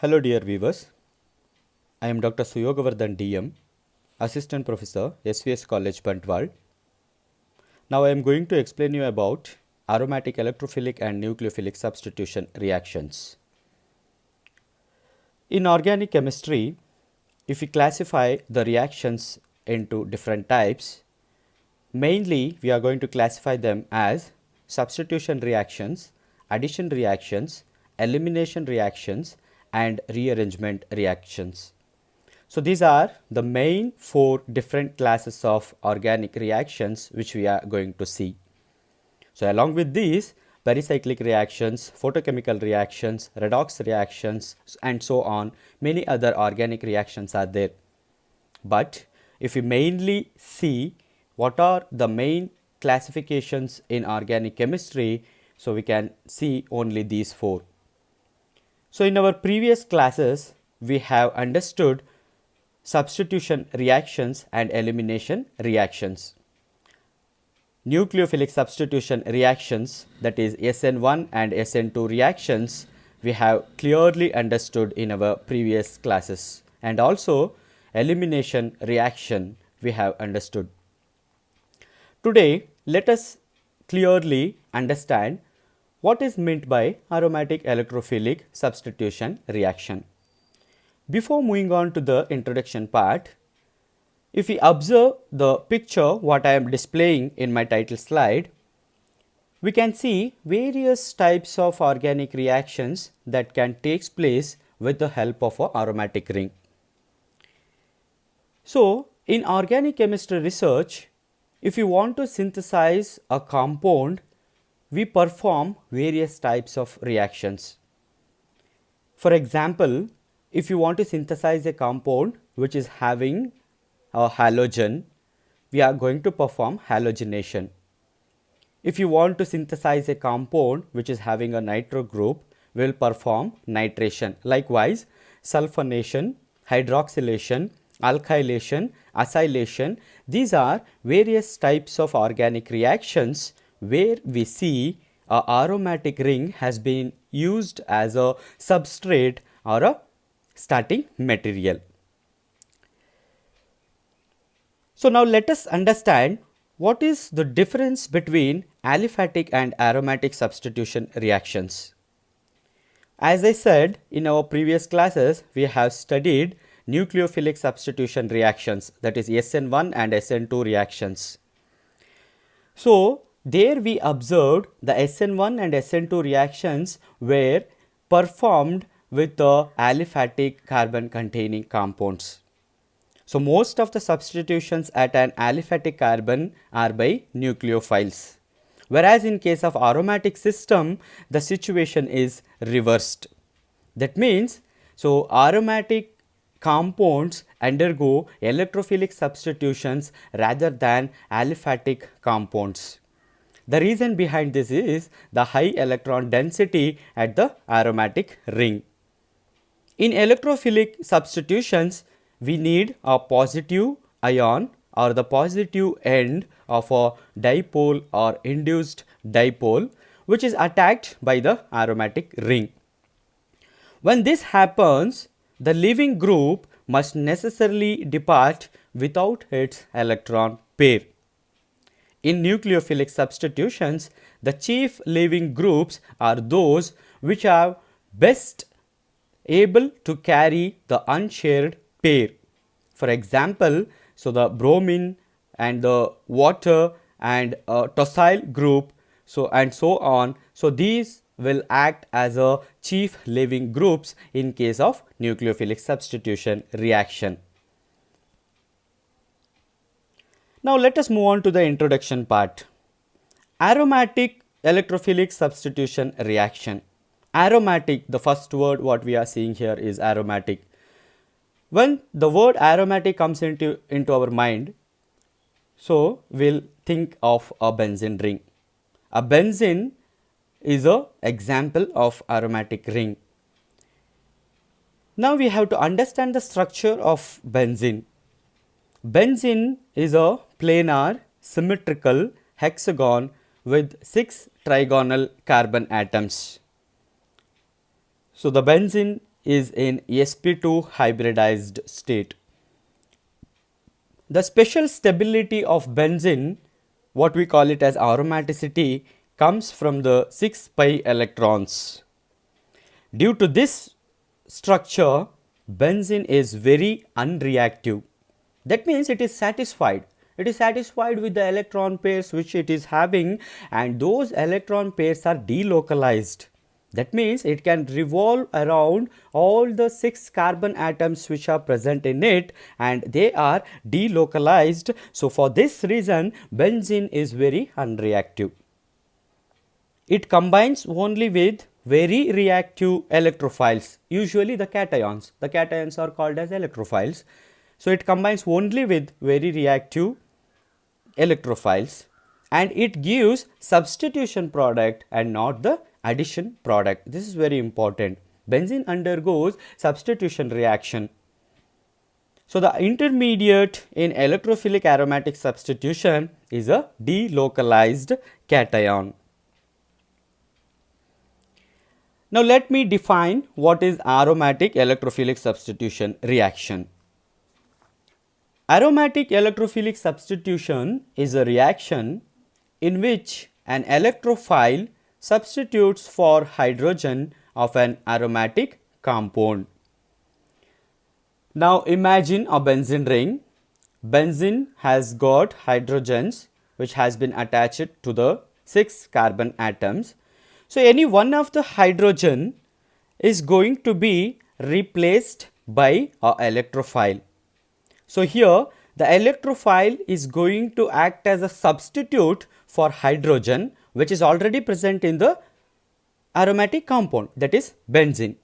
Hello dear viewers, I am Dr. Suyogavardhan DM, Assistant Professor, SVS College, Bantwal. Now I am going to explain you about aromatic electrophilic and nucleophilic substitution reactions. In organic chemistry, if we classify the reactions into different types, mainly we are going to classify them as substitution reactions, addition reactions, elimination reactions, and rearrangement reactions. So these are the main 4 different classes of organic reactions which we are going to see. So along with these, pericyclic reactions, photochemical reactions, redox reactions, and so on, many other organic reactions are there. But if we mainly see what are the main classifications in organic chemistry, so we can see only these 4. So in our previous classes, we have understood substitution reactions and elimination reactions. Nucleophilic substitution reactions, that is SN1 and SN2 reactions, we have clearly understood in our previous classes, and also elimination reaction we have understood. Today, let us clearly understand what is meant by aromatic electrophilic substitution reaction. Before moving on to the introduction part, if we observe the picture what I am displaying in my title slide, we can see various types of organic reactions that can take place with the help of an aromatic ring. So, in organic chemistry research, if you want to synthesize a compound, we perform various types of reactions. For example, if you want to synthesize a compound which is having a halogen, we are going to perform halogenation. If you want to synthesize a compound which is having a nitro group, we will perform nitration. Likewise, sulfonation, hydroxylation, alkylation, acylation, these are various types of organic reactions where we see a aromatic ring has been used as a substrate or a starting material. So now let us understand what is the difference between aliphatic and aromatic substitution reactions. As I said in our previous classes, we have studied nucleophilic substitution reactions, that is SN1 and SN2 reactions. So there we observed the SN1 and SN2 reactions were performed with the aliphatic carbon containing compounds. So most of the substitutions at an aliphatic carbon are by nucleophiles, whereas in case of aromatic system, the situation is reversed. That means, so aromatic compounds undergo electrophilic substitutions rather than aliphatic compounds. The reason behind this is the high electron density at the aromatic ring. In electrophilic substitutions, we need a positive ion or the positive end of a dipole or induced dipole which is attacked by the aromatic ring. When this happens, the leaving group must necessarily depart without its electron pair. In nucleophilic substitutions, the chief leaving groups are those which are best able to carry the unshared pair. For example, so the bromine and the water and tosyl group, so and so on. So these will act as a chief leaving groups in case of nucleophilic substitution reaction. Now let us move on to the introduction part. Aromatic electrophilic substitution reaction. Aromatic, the first word what we are seeing here is aromatic. When the word aromatic comes into our mind, so we'll think of a benzene ring. A benzene is an example of aromatic ring. Now we have to understand the structure of benzene. Benzene is a planar symmetrical hexagon with 6 trigonal carbon atoms. So the benzene is in sp2 hybridized state. The special stability of benzene, what we call it as aromaticity, comes from the 6 pi electrons. Due to this structure, benzene is very unreactive. That means it is satisfied. It is satisfied with the electron pairs which it is having, and those electron pairs are delocalized. That means it can revolve around all the 6 carbon atoms which are present in it, and they are delocalized. So, for this reason benzene is very unreactive. It combines only with very reactive electrophiles, usually the cations. The cations are called as electrophiles. So, it combines only with very reactive electrophiles, and it gives substitution product and not the addition product. This is very important. Benzene undergoes substitution reaction. So, the intermediate in electrophilic aromatic substitution is a delocalized cation. Now, let me define what is aromatic electrophilic substitution reaction. Aromatic electrophilic substitution is a reaction in which an electrophile substitutes for hydrogen of an aromatic compound. Now, imagine a benzene ring. Benzene has got hydrogens which has been attached to the 6 carbon atoms. So, any one of the hydrogen is going to be replaced by a electrophile. So, here the electrophile is going to act as a substitute for hydrogen which is already present in the aromatic compound, that is benzene.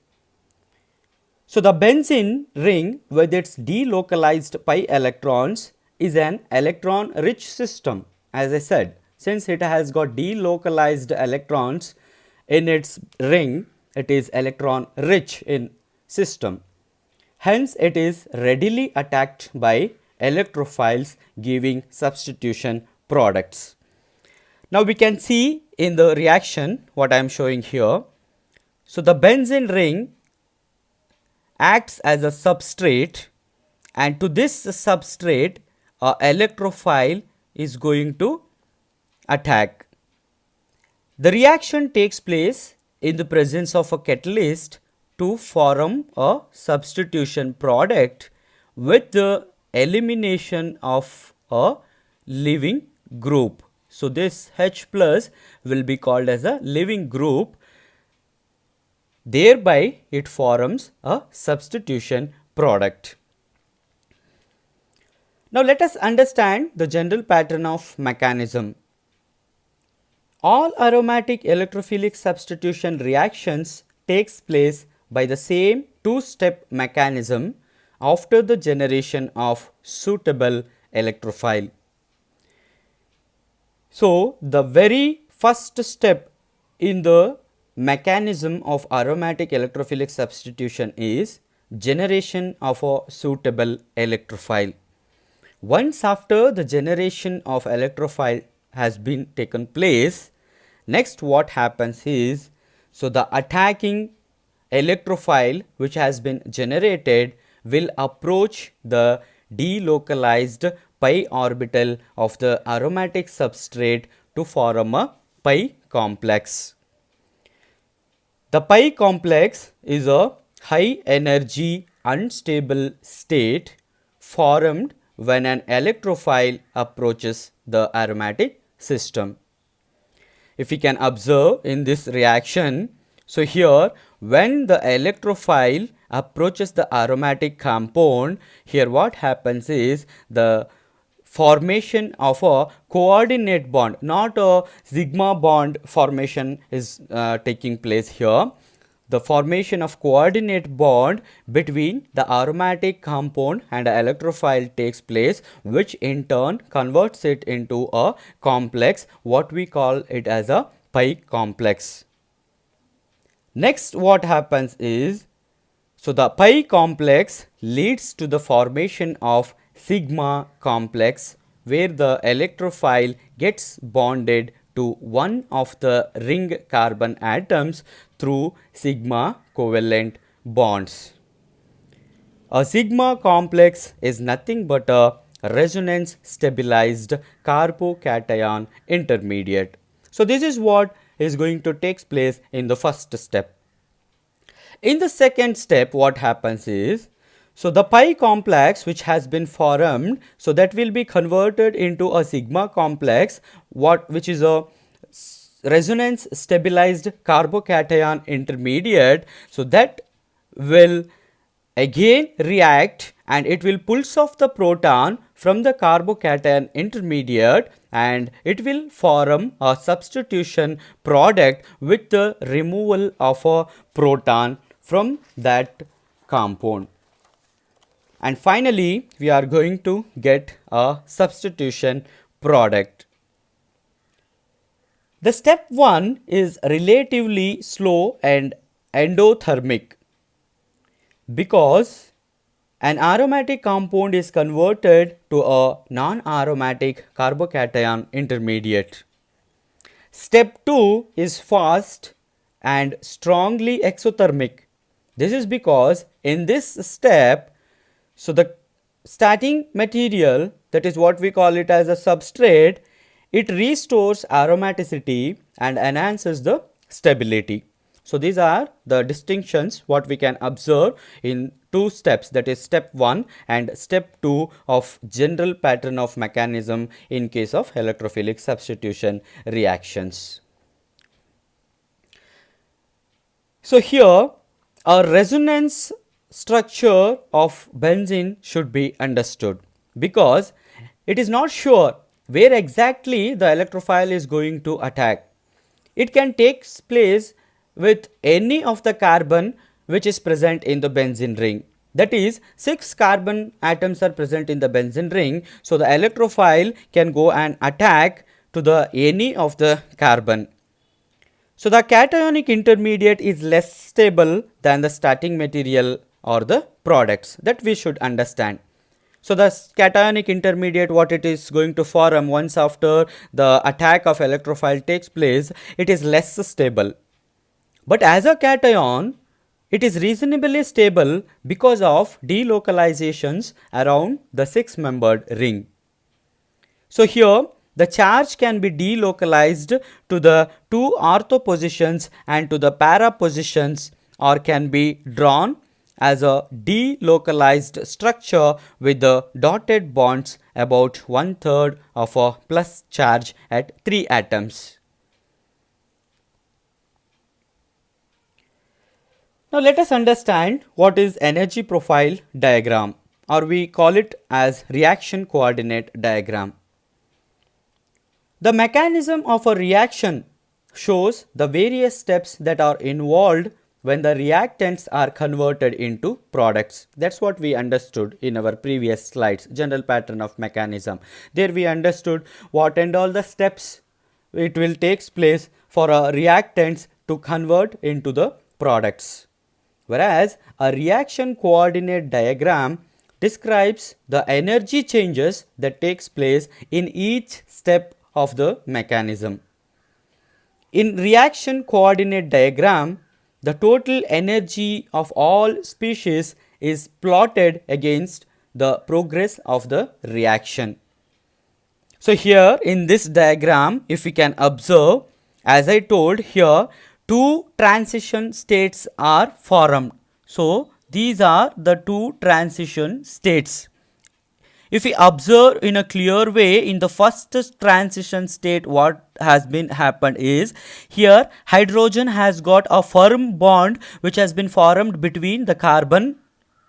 So, the benzene ring with its delocalized pi electrons is an electron rich system. As I said, since it has got delocalized electrons in its ring, it is electron rich in system. Hence, it is readily attacked by electrophiles, giving substitution products. Now, we can see in the reaction what I am showing here. So, the benzene ring acts as a substrate, and to this substrate a electrophile is going to attack. The reaction takes place in the presence of a catalyst to form a substitution product with the elimination of a leaving group. So, this H plus will be called as a leaving group, thereby it forms a substitution product. Now, let us understand the general pattern of mechanism. All aromatic electrophilic substitution reactions takes place by the same two-step mechanism after the generation of suitable electrophile. So, the very first step in the mechanism of aromatic electrophilic substitution is generation of a suitable electrophile. Once after the generation of electrophile has been taken place, next what happens is, so the attacking electrophile which has been generated will approach the delocalized pi orbital of the aromatic substrate to form a pi complex. The pi complex is a high energy unstable state formed when an electrophile approaches the aromatic system. If we can observe in this reaction, so here when the electrophile approaches the aromatic compound, here what happens is the formation of a coordinate bond, not a sigma bond formation is taking place here. The formation of coordinate bond between the aromatic compound and the electrophile takes place, which in turn converts it into a complex, what we call it as a pi complex. Next what happens is, so the pi complex leads to the formation of sigma complex, where the electrophile gets bonded to one of the ring carbon atoms through sigma covalent bonds. A sigma complex is nothing but a resonance stabilized carbocation intermediate. So this is what is going to take place in the first step. In the second step, what happens is, so the pi complex which has been formed, so that will be converted into a sigma complex, which is a resonance stabilized carbocation intermediate. So that will again react and it will pulse off the proton from the carbocation intermediate and it will form a substitution product with the removal of a proton from that compound. And finally, we are going to get a substitution product. The step 1 is relatively slow and endothermic because an aromatic compound is converted to a non-aromatic carbocation intermediate. Step 2 is fast and strongly exothermic. This is because in this step, so the starting material, that is what we call it as a substrate, it restores aromaticity and enhances the stability. So these are the distinctions what we can observe in two steps, that is step 1 and step 2 of general pattern of mechanism in case of electrophilic substitution reactions. So here a resonance structure of benzene should be understood because it is not sure where exactly the electrophile is going to attack. It can take place with any of the carbon which is present in the benzene ring. That is, 6 carbon atoms are present in the benzene ring. So the electrophile can go and attack to the any of the carbon. So the cationic intermediate is less stable than the starting material or the products, that we should understand. So the cationic intermediate, what it is going to form once after the attack of electrophile takes place, it is less stable. But as a cation, it is reasonably stable because of delocalizations around the 6-membered ring. So here the charge can be delocalized to the 2 ortho positions and to the para positions, or can be drawn as a delocalized structure with the dotted bonds about 1/3 of a plus charge at 3 atoms. Now let us understand what is energy profile diagram, or we call it as reaction coordinate diagram. The mechanism of a reaction shows the various steps that are involved when the reactants are converted into products. That's what we understood in our previous slides, general pattern of mechanism. There we understood what and all the steps it will take place for a reactants to convert into the products. Whereas a reaction coordinate diagram describes the energy changes that takes place in each step of the mechanism. In reaction coordinate diagram, the total energy of all species is plotted against the progress of the reaction. So here in this diagram, if we can observe, as I told here, 2 transition states are formed. So these are the 2 transition states. If we observe in a clear way, in the first transition state, what has been happened is, here hydrogen has got a firm bond which has been formed between the carbon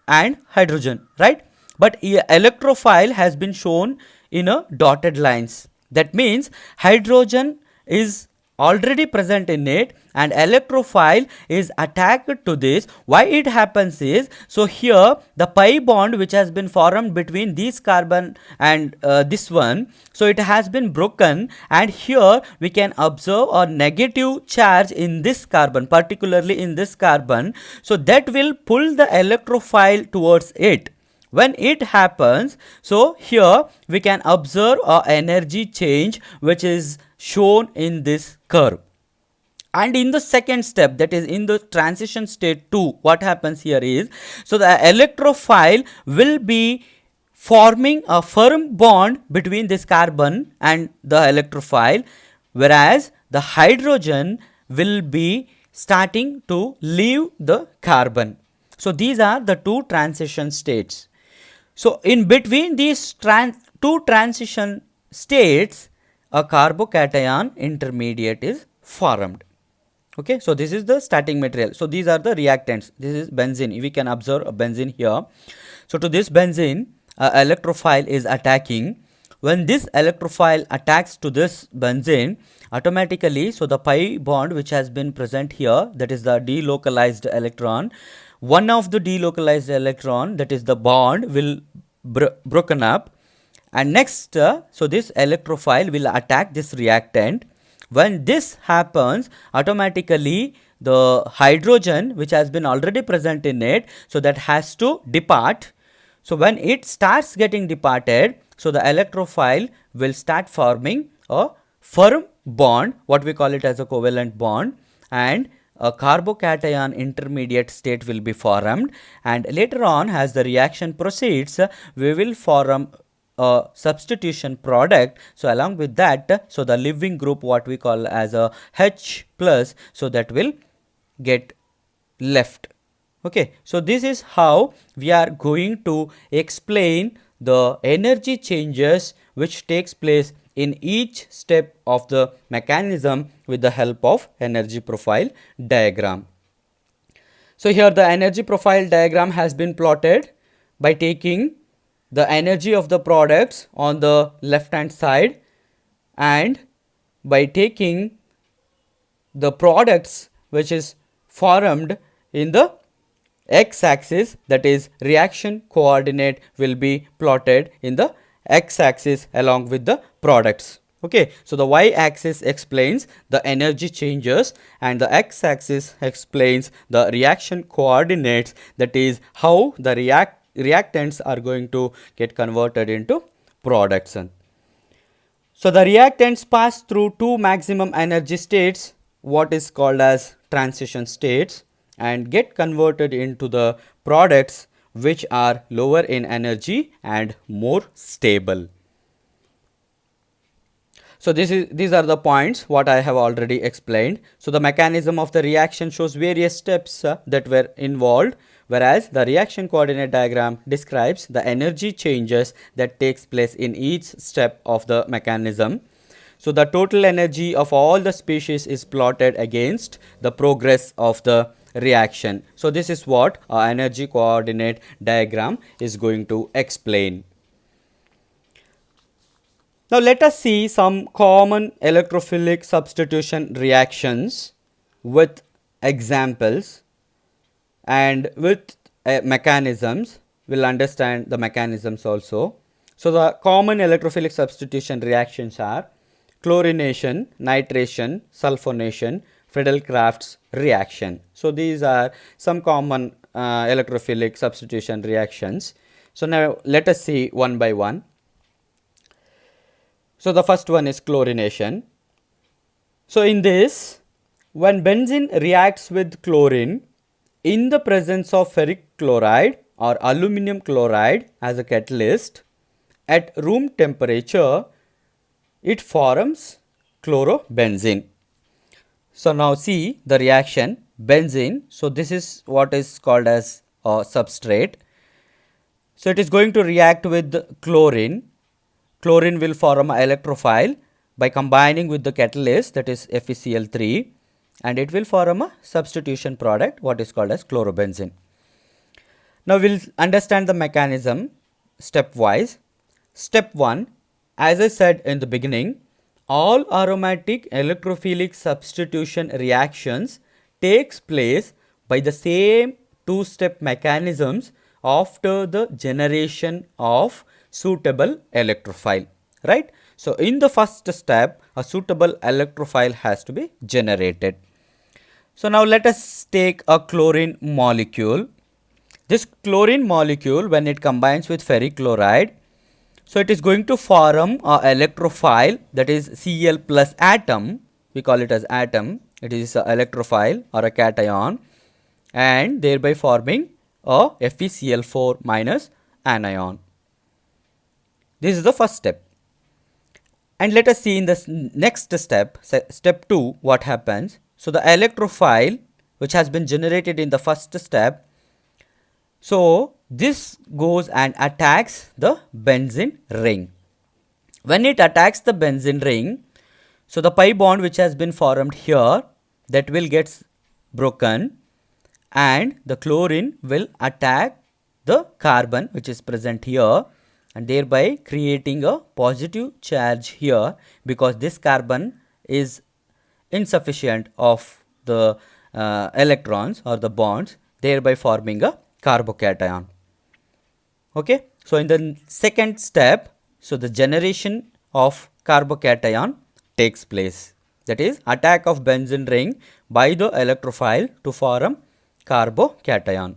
and hydrogen, right? But electrophile has been shown in a dotted lines. That means hydrogen is already present in it and electrophile is attacked to this. Why it happens is, so here the pi bond which has been formed between this carbon and this one, so it has been broken, and here we can observe a negative charge in this carbon, particularly in this carbon. So that will pull the electrophile towards it. When it happens, so here we can observe a energy change which is shown in this curve. And in the second step, that is in the transition state 2, what happens here is, so the electrophile will be forming a firm bond between this carbon and the electrophile, whereas the hydrogen will be starting to leave the carbon. So these are the two transition states. So in between these two transition states, a carbocation intermediate is formed. Okay, so this is the starting material. So these are the reactants. This is benzene. We can observe a benzene here. So to this benzene, electrophile is attacking. When this electrophile attacks to this benzene, automatically, so the pi bond which has been present here, that is the delocalized electron, one of the delocalized electron, that is the bond, will broken up, and next so this electrophile will attack this reactant. When this happens, automatically the hydrogen which has been already present in it, so that has to depart. So when it starts getting departed, so the electrophile will start forming a firm bond, what we call it as a covalent bond, and a carbocation intermediate state will be formed, and later on as the reaction proceeds, we will form a substitution product. So along with that, so the leaving group, what we call as a H plus, so that will get left. Okay, so this is how we are going to explain the energy changes which takes place in each step of the mechanism with the help of energy profile diagram. So here the energy profile diagram has been plotted by taking the energy of the products on the left hand side and by taking the products which is formed in the x axis, that is reaction coordinate will be plotted in the x axis along with the products. Okay, so the y axis explains the energy changes and the x axis explains the reaction coordinates, that is how the reactants are going to get converted into products. So the reactants pass through two maximum energy states, what is called as transition states, and get converted into the products which are lower in energy and more stable. So these are the points what I have already explained. So the mechanism of the reaction shows various steps that were involved, whereas the reaction coordinate diagram describes the energy changes that takes place in each step of the mechanism. So the total energy of all the species is plotted against the progress of the reaction. So this is what our energy coordinate diagram is going to explain. Now let us see some common electrophilic substitution reactions with examples, and with mechanisms. We'll understand the mechanisms also. So the common electrophilic substitution reactions are chlorination, nitration, sulfonation, Friedel-Crafts reaction. So these are some common electrophilic substitution reactions. So now let us see one by one. So the first one is chlorination. So in this, when benzene reacts with chlorine in the presence of ferric chloride or aluminum chloride as a catalyst at room temperature, it forms chlorobenzene. So now see the reaction benzene. So this is what is called as a substrate. So it is going to react with chlorine. Chlorine will form an electrophile by combining with the catalyst, that is FeCl3, and it will form a substitution product what is called as chlorobenzene. Now we will understand the mechanism stepwise. Step 1, as I said in the beginning, all aromatic electrophilic substitution reactions takes place by the same two-step mechanisms after the generation of suitable electrophile, right? So in the first step, a suitable electrophile has to be generated. So now let us take a chlorine molecule. This chlorine molecule, when it combines with ferric chloride, so it is going to form a electrophile, that is Cl plus atom, we call it as atom, it is a electrophile or a cation, and thereby forming a FeCl4 minus anion. This is the first step. And let us see in the next step, step 2, what happens. So, the electrophile which has been generated in the first step, so this goes and attacks the benzene ring. When it attacks the benzene ring, so the pi bond which has been formed here, that will get broken, and the chlorine will attack the carbon which is present here, and thereby creating a positive charge here, because this carbon is insufficient of the electrons or the bonds, thereby forming a carbocation. Okay. So, in the second step, so the generation of carbocation takes place, that is attack of benzene ring by the electrophile to form carbocation.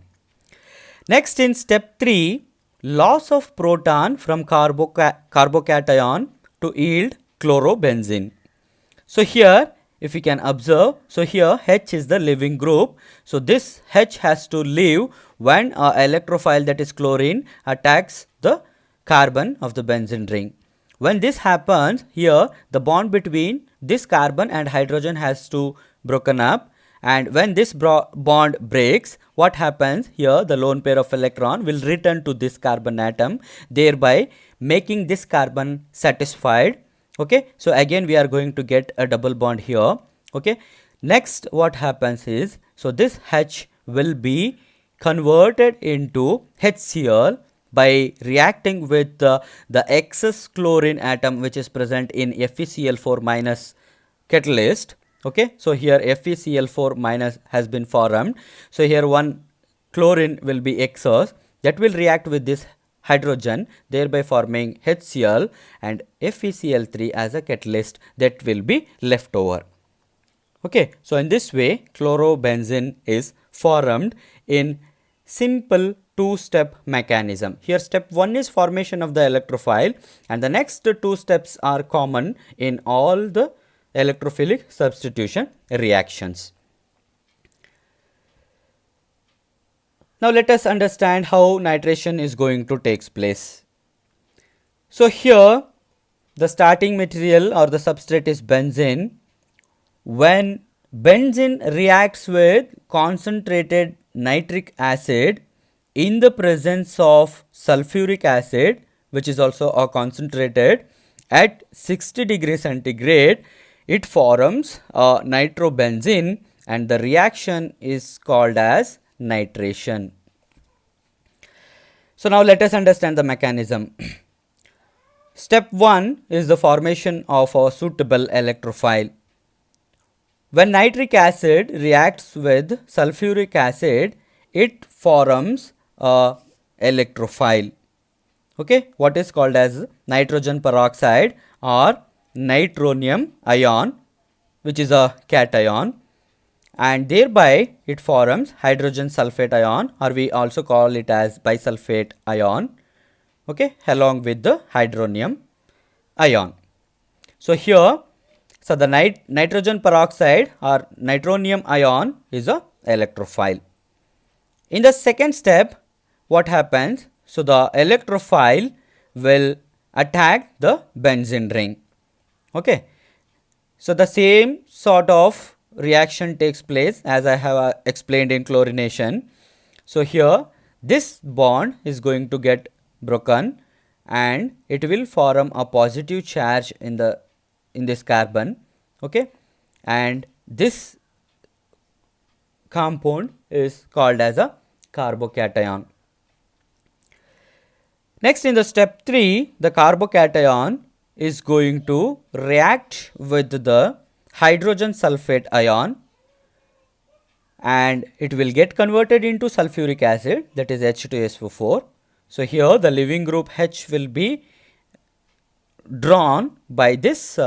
Next, in step 3, loss of proton from carbocation to yield chlorobenzene. So, here if you can observe, so here H is the leaving group. So, this H has to leave when a electrophile, that is chlorine, attacks the carbon of the benzene ring. When this happens, here the bond between this carbon and hydrogen has to broken up, and when this bond breaks, what happens here, the lone pair of electron will return to this carbon atom, thereby making this carbon satisfied. Okay. So, again we are going to get a double bond here. Okay. Next what happens is, so this H will be converted into HCl by reacting with the excess chlorine atom which is present in FeCl4 minus catalyst. Okay. So, here FeCl4 minus has been formed. So, here one chlorine will be excess, that will react with this hydrogen, thereby forming HCl, and FeCl3 as a catalyst, that will be left over. Okay. So, in this way chlorobenzene is formed in simple two-step mechanism. Here step 1 is formation of the electrophile, and the next two steps are common in all the electrophilic substitution reactions. Now, let us understand how nitration is going to take place. So, here the starting material or the substrate is benzene. When benzene reacts with concentrated nitric acid in the presence of sulfuric acid, which is also a concentrated, at 60 degrees centigrade, it forms a nitrobenzene, and the reaction is called as nitration. So, now let us understand the mechanism. Step 1 is the formation of a suitable electrophile. When nitric acid reacts with sulfuric acid, it forms a electrophile. Okay, what is called as nitrogen peroxide or nitronium ion, which is a cation, and thereby it forms hydrogen sulfate ion, or we also call it as bisulfate ion, okay, along with the hydronium ion. So, here, so the nitrogen peroxide or nitronium ion is a electrophile. In the second step, what happens? So, the electrophile will attack the benzene ring. Okay. So, the same sort of reaction takes place as I have explained in chlorination. So, here this bond is going to get broken, and it will form a positive charge in this carbon. Okay. And this compound is called as a carbocation. Next, in the step 3, the carbocation is going to react with the hydrogen sulfate ion, and it will get converted into sulfuric acid, that is H2SO4. So, here the leaving group H will be drawn by this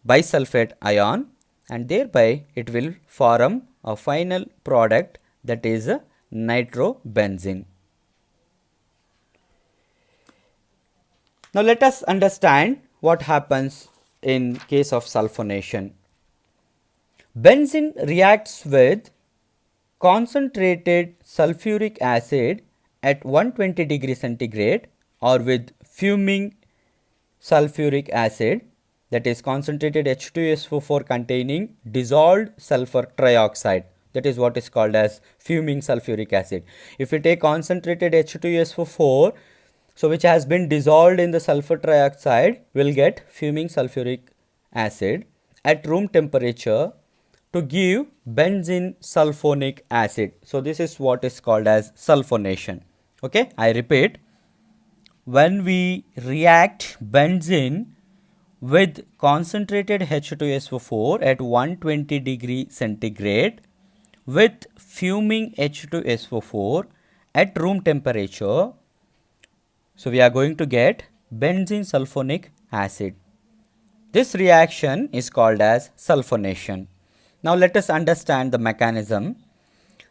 bisulfate ion, and thereby it will form a final product, that is nitrobenzene. Now, let us understand what happens in case of sulfonation. Benzene reacts with concentrated sulfuric acid at 120 degree centigrade or with fuming sulfuric acid, that is concentrated H2SO4 containing dissolved sulfur trioxide, that is what is called as fuming sulfuric acid. If we take concentrated H2SO4, so which has been dissolved in the sulfur trioxide, we will get fuming sulfuric acid at room temperature to give benzene sulfonic acid. So this is what is called as sulfonation. Okay, I repeat, when we react benzene with concentrated H2SO4 at 120 degree centigrade with fuming H2SO4 at room temperature, so we are going to get benzene sulfonic acid. This reaction is called as sulfonation. Now let us understand the mechanism.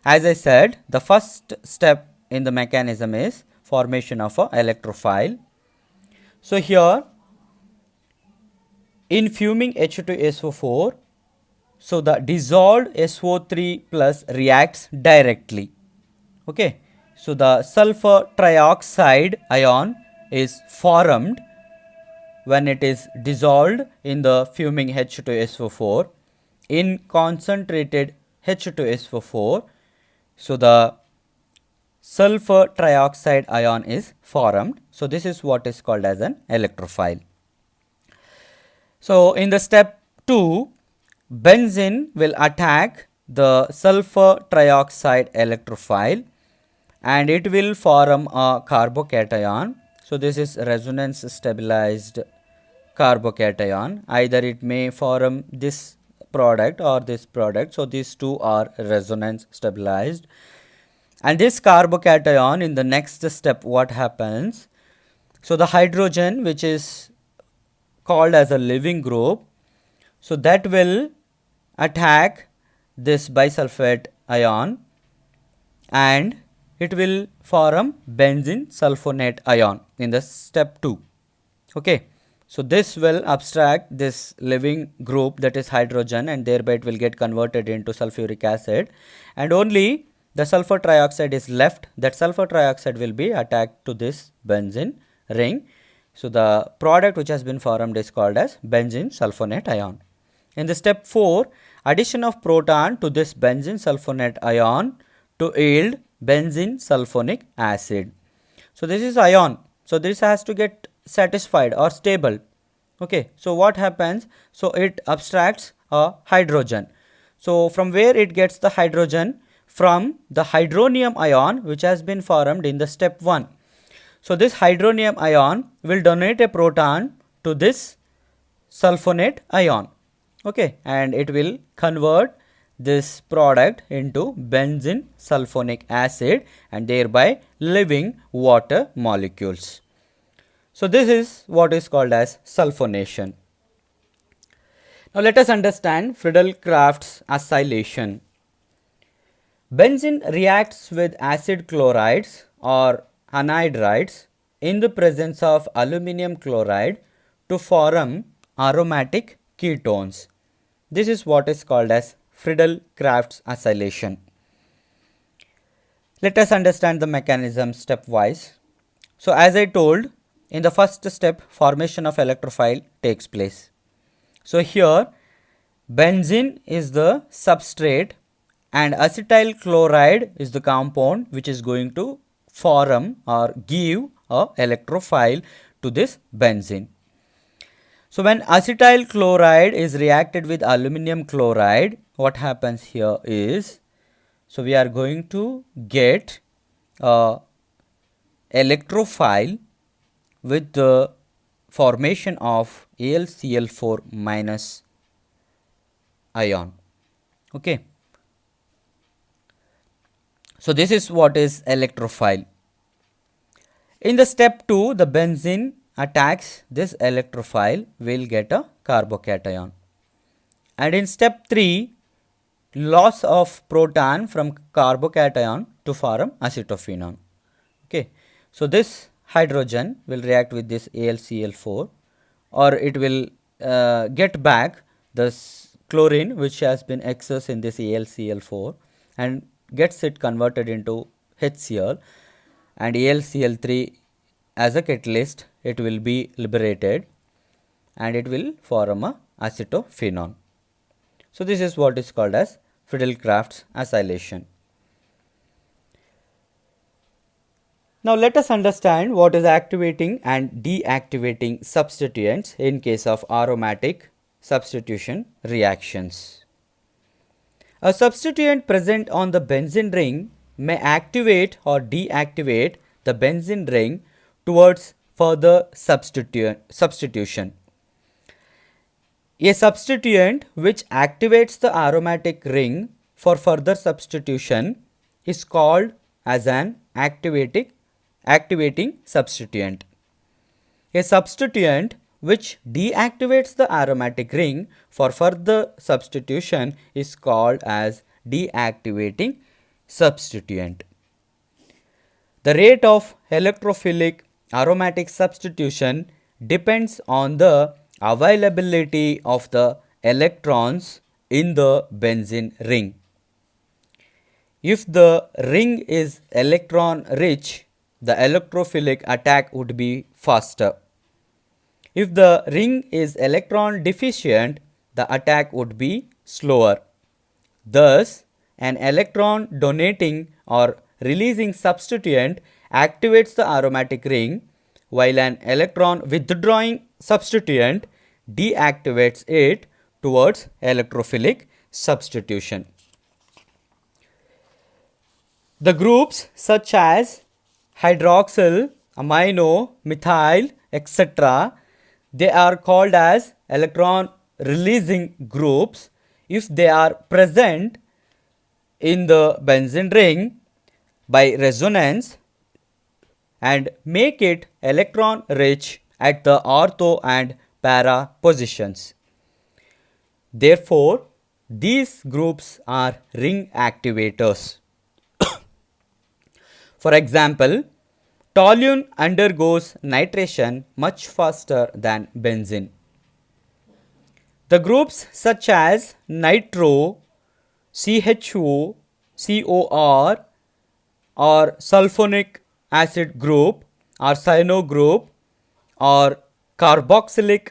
As I said, the first step in the mechanism is formation of a electrophile. So here in fuming H2SO4, so the dissolved SO3 plus reacts directly. Okay, so the sulfur trioxide ion is formed when it is dissolved in the fuming H2SO4 in concentrated H2SO4. So the sulfur trioxide ion is formed. So this is what is called as an electrophile. So in the step 2, benzene will attack the sulfur trioxide electrophile and it will form a carbocation. So this is resonance stabilized carbocation. Either it may form this product or this product. So these two are resonance stabilized. And this carbocation, in the next step, what happens? So the hydrogen, which is called as a leaving group, so that will attack this bisulfate ion and it will form benzene sulfonate ion in the step 2. Okay. So this will abstract this leaving group, that is hydrogen, and thereby it will get converted into sulfuric acid, and only the sulfur trioxide is left. That sulfur trioxide will be attacked to this benzene ring. So the product which has been formed is called as benzene sulfonate ion. In the step 4, addition of proton to this benzene sulfonate ion to yield benzene sulfonic acid. So this is ion. So this has to get satisfied or stable. Okay. So what happens? So it abstracts a hydrogen. So from where it gets the hydrogen? From the hydronium ion which has been formed in the step 1. So this hydronium ion will donate a proton to this sulfonate ion. Okay, and it will convert this product into benzene sulfonic acid and thereby leaving water molecules. So this is what is called as sulfonation. Now let us understand Friedel-Crafts acylation. Benzene reacts with acid chlorides or anhydrides in the presence of aluminum chloride to form aromatic ketones. This is what is called as Friedel-Crafts acylation. Let us understand the mechanism stepwise. So as I told, in the first step, formation of electrophile takes place. So here benzene is the substrate and acetyl chloride is the compound which is going to form or give a electrophile to this benzene. So when acetyl chloride is reacted with aluminum chloride, what happens here is, so we are going to get a electrophile with the formation of AlCl4 minus ion. Okay. So this is what is electrophile. In the step 2, the benzene attacks this electrophile, will get a carbocation. And in step 3, loss of proton from carbocation to form acetophenone. Okay. So this hydrogen will react with this AlCl4 or it will get back the chlorine which has been excess in this AlCl4 and gets it converted into HCl, and AlCl3 as a catalyst, it will be liberated and it will form a acetophenone. So this is what is called as Friedel-Crafts acylation. Now let us understand what is activating and deactivating substituents in case of aromatic substitution reactions. A substituent present on the benzene ring may activate or deactivate the benzene ring towards further substitution. A substituent which activates the aromatic ring for further substitution is called as an activating substituent. A substituent which deactivates the aromatic ring for further substitution is called as deactivating substituent. The rate of electrophilic aromatic substitution depends on the availability of the electrons in the benzene ring. If the ring is electron rich, the electrophilic attack would be faster. If the ring is electron deficient, the attack would be slower. Thus, an electron donating or releasing substituent activates the aromatic ring, while an electron withdrawing substituent deactivates it towards electrophilic substitution. The groups such as hydroxyl, amino, methyl, etc., they are called as electron releasing groups if they are present in the benzene ring by resonance and make it electron rich at the ortho and para positions. Therefore, these groups are ring activators. For example, toluene undergoes nitration much faster than benzene. The groups such as nitro, CHO, COR or sulfonic acid group or cyano group or carboxylic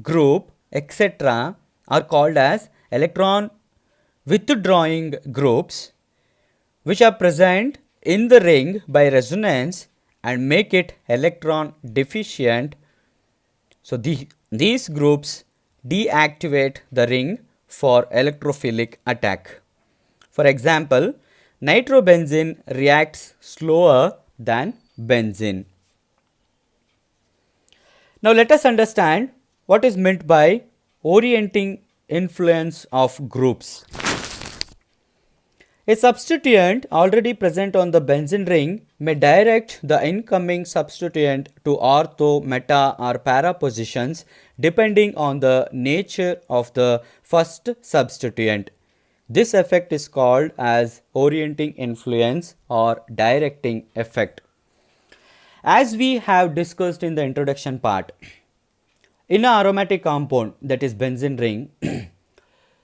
group etc. are called as electron withdrawing groups which are present in the ring by resonance and make it electron deficient. So, these groups deactivate the ring for electrophilic attack. For example, nitrobenzene reacts slower than benzene. Now, let us understand what is meant by orienting influence of groups. A substituent already present on the benzene ring may direct the incoming substituent to ortho, meta or para positions depending on the nature of the first substituent. This effect is called as orienting influence or directing effect. As we have discussed in the introduction part, in an aromatic compound, that is benzene ring,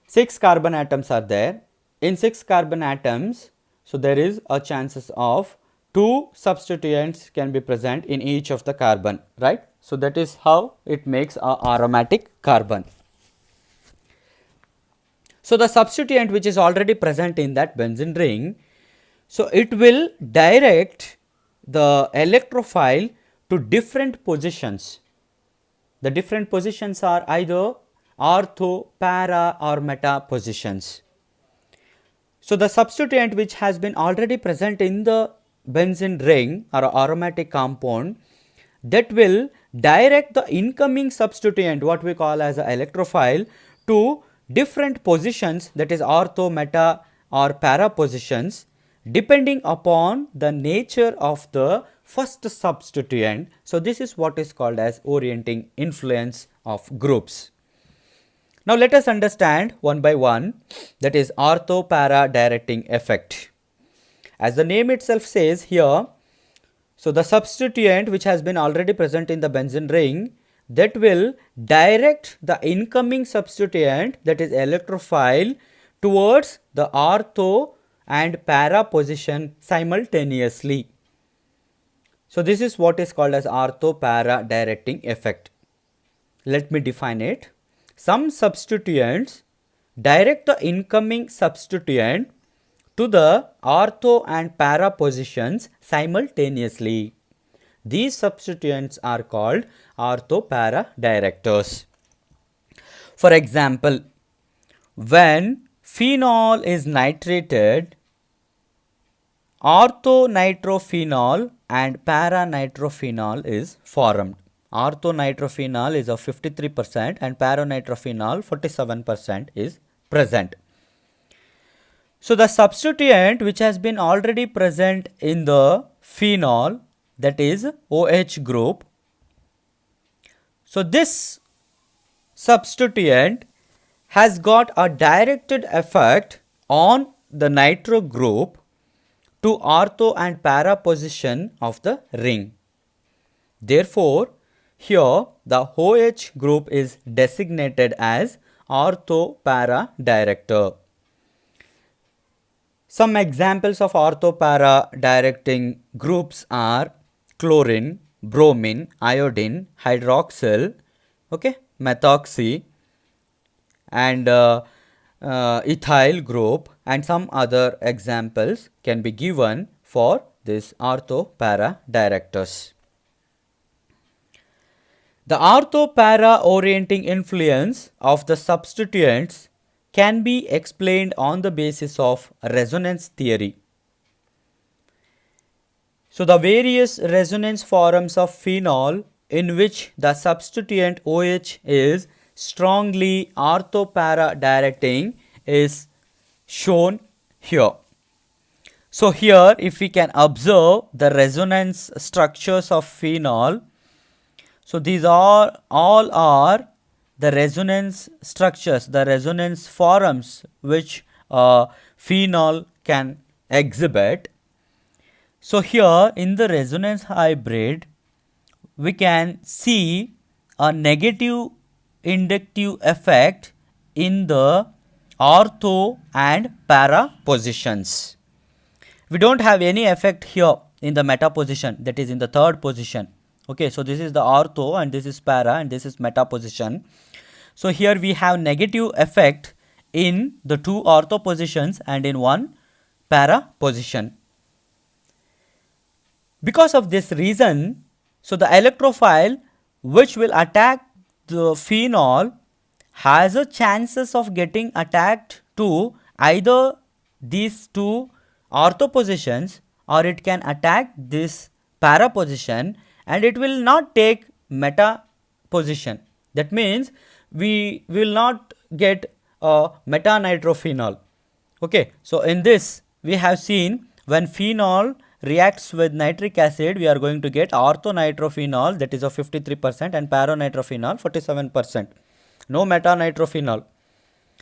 6 carbon atoms are there. In 6 carbon atoms, so there is a chances of 2 substituents can be present in each of the carbon, right? So that is how it makes a aromatic carbon. So the substituent which is already present in that benzene ring, so it will direct the electrophile to different positions. The different positions are either ortho, para or meta positions. So the substituent which has been already present in the benzene ring or aromatic compound, that will direct the incoming substituent, what we call as an electrophile, to different positions, that is ortho, meta or para positions, depending upon the nature of the first substituent. So this is what is called as orienting influence of groups. Now let us understand one by one, that is ortho para directing effect. As the name itself says here, so the substituent which has been already present in the benzene ring that will direct the incoming substituent, that is electrophile, towards the ortho and para position simultaneously. So, this is what is called as ortho-para directing effect. Let me define it. Some substituents direct the incoming substituent to the ortho and para positions simultaneously. These substituents are called ortho-para directors. For example, when phenol is nitrated, orthonitrophenol and paranitrophenol is formed. Orthonitrophenol is of 53% and paranitrophenol 47% is present. So, the substituent which has been already present in the phenol, that is OH group. So, this substituent has got a directed effect on the nitro group to ortho and para position of the ring. Therefore, here the OH group is designated as ortho-para director. Some examples of ortho-para directing groups are chlorine, bromine, iodine, hydroxyl, methoxy, and ethyl group, and some other examples can be given for this ortho-para directors. The ortho-para orienting influence of the substituents can be explained on the basis of resonance theory. So, the various resonance forums of phenol in which the substituent OH is strongly ortho-para directing is shown here. So, here if we can observe the resonance structures of phenol, so these are all are the resonance structures, the resonance forums which phenol can exhibit. So, here in the resonance hybrid we can see a negative inductive effect in the ortho and para positions. We don't have any effect here in the meta position, that is in the third position. Okay, so this is the ortho and this is para and this is meta position. So, here we have negative effect in the two ortho positions and in one para position. Because of this reason, so the electrophile which will attack the phenol has a chances of getting attacked to either these two ortho positions or it can attack this para position, and it will not take meta position. That means we will not get a metanitrophenol. Okay, so in this we have seen when phenol reacts with nitric acid, we are going to get orthonitrophenol, that is of 53%, and paranitrophenol 47%. No metanitrophenol.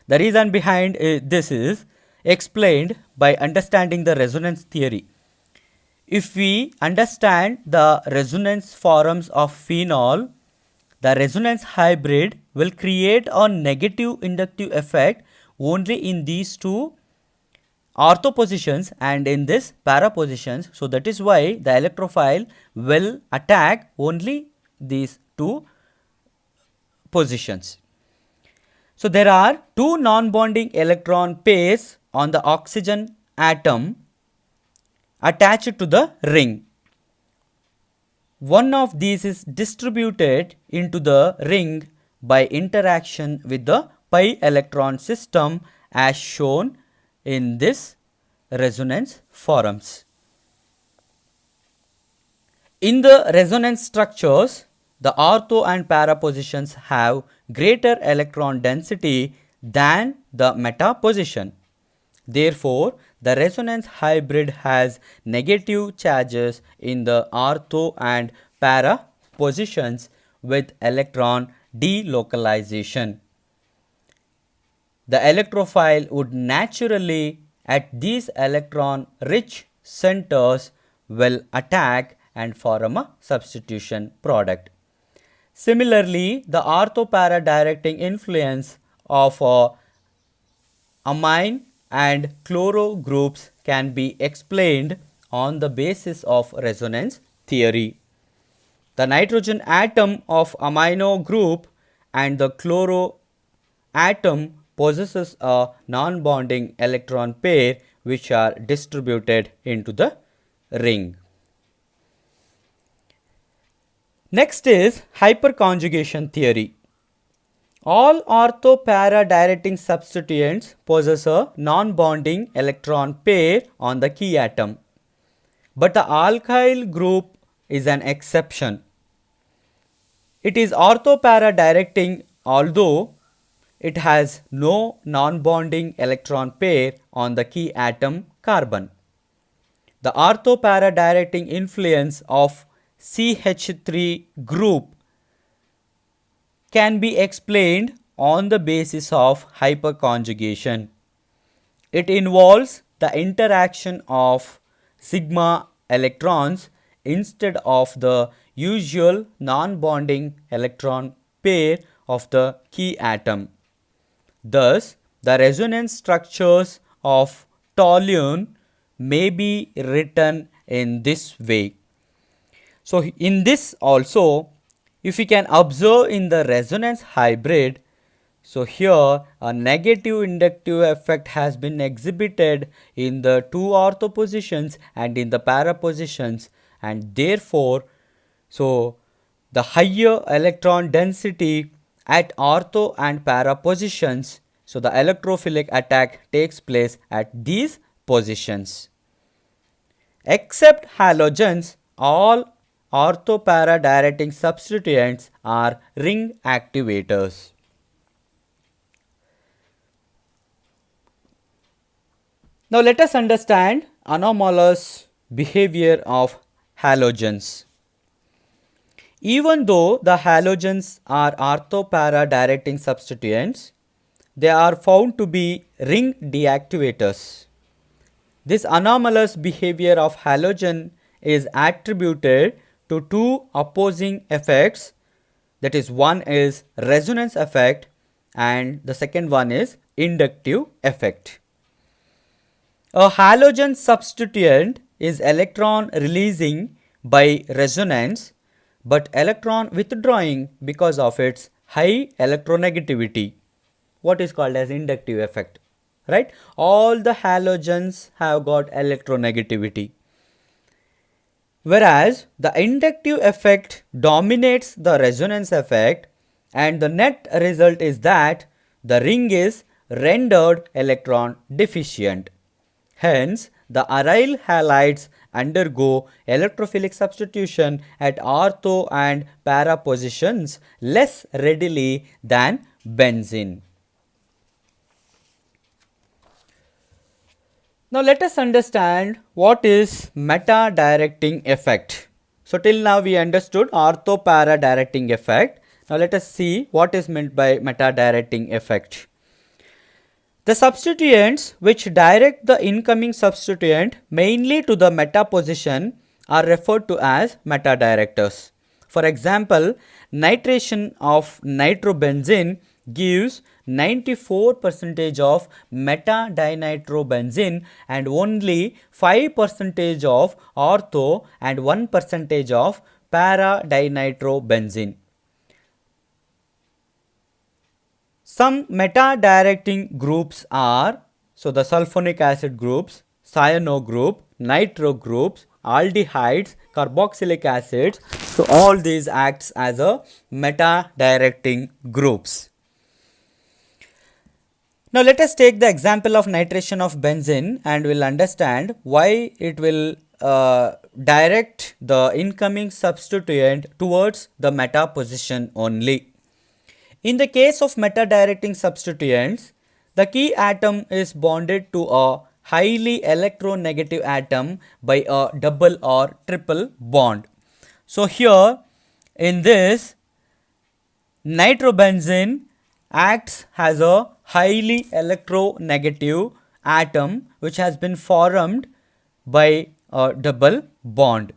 The reason behind this is explained by understanding the resonance theory. If we understand the resonance forums of phenol, the resonance hybrid will create a negative inductive effect only in these two ortho positions and in this para positions. So, that is why the electrophile will attack only these two positions. So, there are two non-bonding electron pairs on the oxygen atom attached to the ring. One of these is distributed into the ring by interaction with the pi electron system as shown in this resonance forums. In the resonance structures, the ortho and para positions have greater electron density than the meta position. Therefore, the resonance hybrid has negative charges in the ortho and para positions with electron delocalization. The electrophile would naturally at these electron rich centers will attack and form a substitution product. Similarly, the ortho-para directing influence of amine and chloro groups can be explained on the basis of resonance theory. The nitrogen atom of amino group and the chloro atom possesses a non-bonding electron pair which are distributed into the ring. Next is hyperconjugation theory. All ortho-para directing substituents possess a non-bonding electron pair on the key atom, but the alkyl group is an exception. It is ortho-para directing although it has no non-bonding electron pair on the key atom carbon. The ortho-para directing influence of CH3 group can be explained on the basis of hyperconjugation. It involves the interaction of sigma electrons instead of the usual non-bonding electron pair of the key atom. Thus, the resonance structures of toluene may be written in this way. So, in this also, if we can observe in the resonance hybrid, so here a negative inductive effect has been exhibited in the two ortho positions and in the para positions, and therefore, so the higher electron density at ortho and para positions, so the electrophilic attack takes place at these positions. Except halogens, all ortho-para directing substituents are ring activators. Now let us understand anomalous behavior of halogens. Even though the halogens are ortho-para directing substituents, they are found to be ring deactivators. This anomalous behavior of halogen is attributed to two opposing effects, that is, one is resonance effect and the second one is inductive effect. A halogen substituent is electron releasing by resonance but electron withdrawing because of its high electronegativity, what is called as inductive effect, right? All the halogens have got electronegativity, whereas the inductive effect dominates the resonance effect, and the net result is that the ring is rendered electron deficient. Hence, the aryl halides undergo electrophilic substitution at ortho and para positions less readily than benzene. Now let us understand what is meta-directing effect. So till now we understood ortho-para directing effect. Now let us see what is meant by meta-directing effect. The substituents which direct the incoming substituent mainly to the meta position are referred to as meta-directors. For example, nitration of nitrobenzene gives 94% of meta-dinitrobenzene and only 5% of ortho and 1% of para-dinitrobenzene. Some meta-directing groups are, so the sulfonic acid groups, cyano group, nitro groups, aldehydes, carboxylic acids. So all these acts as a meta-directing groups. Now let us take the example of nitration of benzene and we'll understand why it will direct the incoming substituent towards the meta position only. In the case of meta-directing substituents, the key atom is bonded to a highly electronegative atom by a double or triple bond. So here in this, nitrobenzene acts as a highly electronegative atom which has been formed by a double bond.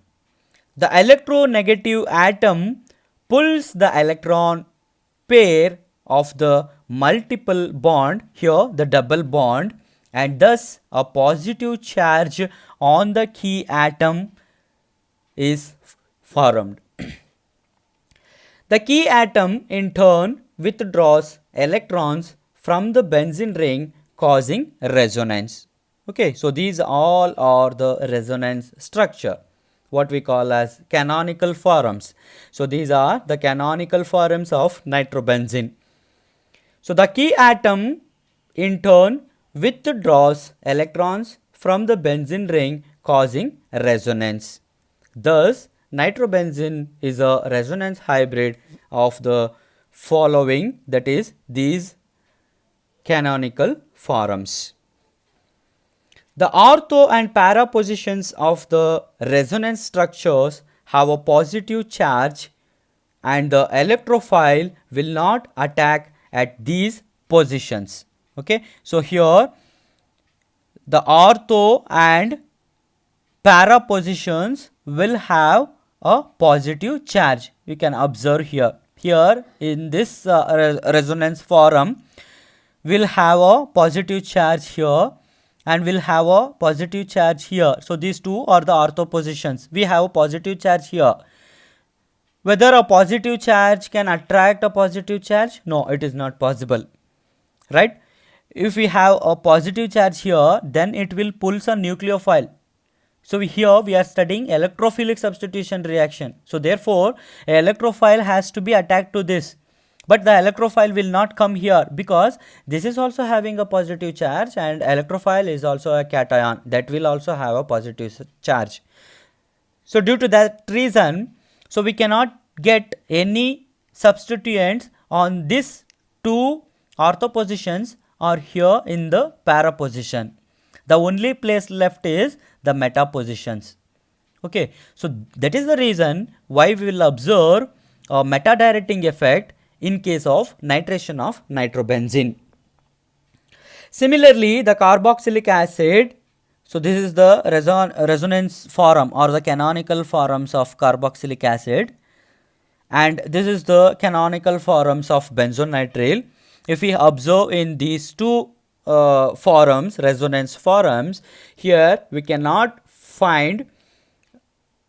The electronegative atom pulls the electron pair of the multiple bond, here the double bond, and thus a positive charge on the key atom is formed. The key atom in turn withdraws electrons from the benzene ring, causing resonance. Okay, so these all are the resonance structure, what we call as canonical forms. So these are the canonical forms of nitrobenzene. So the key atom in turn withdraws electrons from the benzene ring, causing resonance. Thus, nitrobenzene is a resonance hybrid of the following, that is, these canonical forms. The ortho and para positions of the resonance structures have a positive charge, and the electrophile will not attack at these positions. Okay, so here the ortho and para positions will have a positive charge. You can observe here. Here in this resonance forum, will have a positive charge here and will have a positive charge here. So these two are the ortho positions. We have a positive charge here. Whether a positive charge can attract a positive charge? No, it is not possible, right? If we have a positive charge here, then it will pulse a nucleophile. So here we are studying electrophilic substitution reaction. So therefore, a electrophile has to be attacked to this. But the electrophile will not come here because this is also having a positive charge, and electrophile is also a cation that will also have a positive charge. So due to that reason, so we cannot get any substituents on this two ortho positions or here in the para position. The only place left is the meta positions. Okay, so that is the reason why we will observe a meta directing effect in case of nitration of nitrobenzene. Similarly, the carboxylic acid, so this is the resonance forum or the canonical forums of carboxylic acid, and this is the canonical forums of benzonitrile. If we observe in these two forums, resonance forums, here we cannot find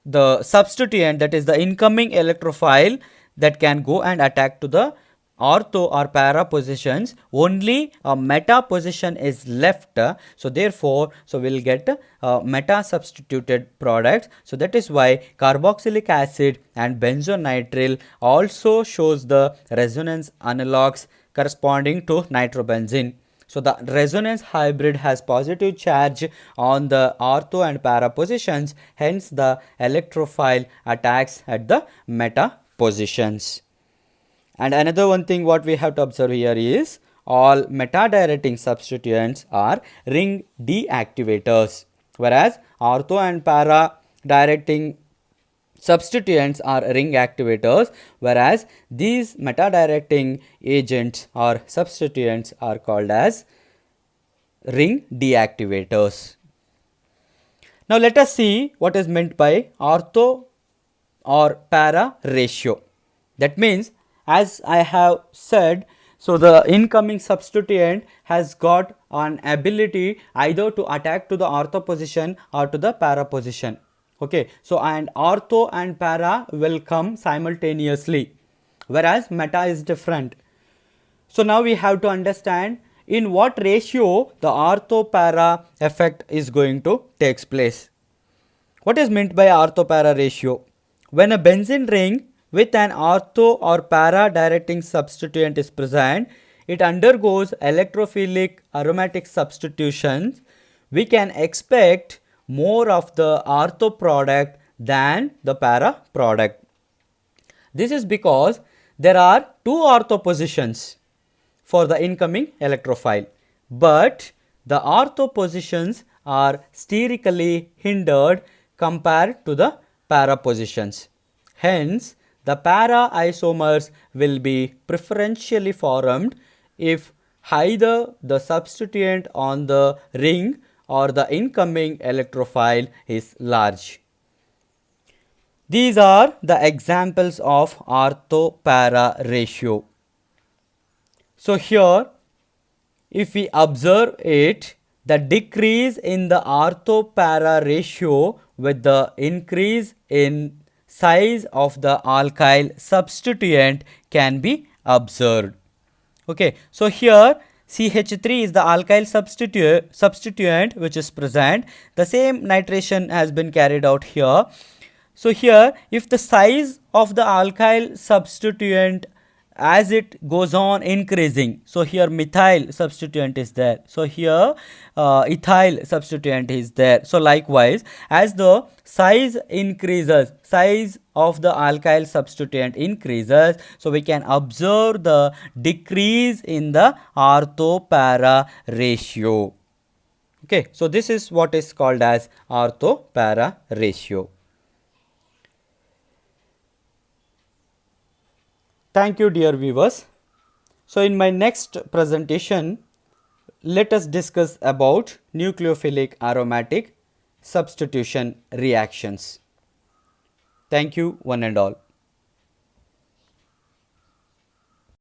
the substituent, that is the incoming electrophile that can go and attack to the ortho or para positions. Only a meta position is left. So therefore, so we'll get meta substituted products. So that is why carboxylic acid and benzonitrile also shows the resonance analogues corresponding to nitrobenzene. So the resonance hybrid has positive charge on the ortho and para positions, hence the electrophile attacks at the meta positions. And another one thing what we have to observe here is all meta directing substituents are ring deactivators, whereas ortho and para directing substituents are ring activators, whereas these meta directing agents or substituents are called as ring deactivators. Now let us see what is meant by ortho or para ratio. That means, as I have said, so the incoming substituent has got an ability either to attack to the ortho position or to the para position. Okay, so and ortho and para will come simultaneously, whereas meta is different. So now we have to understand in what ratio the ortho para effect is going to takes place. What is meant by ortho para ratio? When a benzene ring with an ortho or para directing substituent is present, it undergoes electrophilic aromatic substitutions. We can expect more of the ortho product than the para product. This is because there are two ortho positions for the incoming electrophile, but the ortho positions are sterically hindered compared to the para positions. Hence, the para isomers will be preferentially formed if either the substituent on the ring or the incoming electrophile is large. These are the examples of ortho-para ratio. So here, if we observe it, the decrease in the ortho-para ratio with the increase in size of the alkyl substituent can be observed. Okay, so here CH3 is the alkyl substituent which is present. The same nitration has been carried out here. So here, if the size of the alkyl substituent as it goes on increasing, so here methyl substituent is there, so here ethyl substituent is there. So likewise, as the size increases, size of the alkyl substituent increases, so we can observe the decrease in the ortho-para ratio. Okay, so this is what is called as ortho-para ratio. Thank you, dear viewers. So in my next presentation, let us discuss about nucleophilic aromatic substitution reactions. Thank you one and all.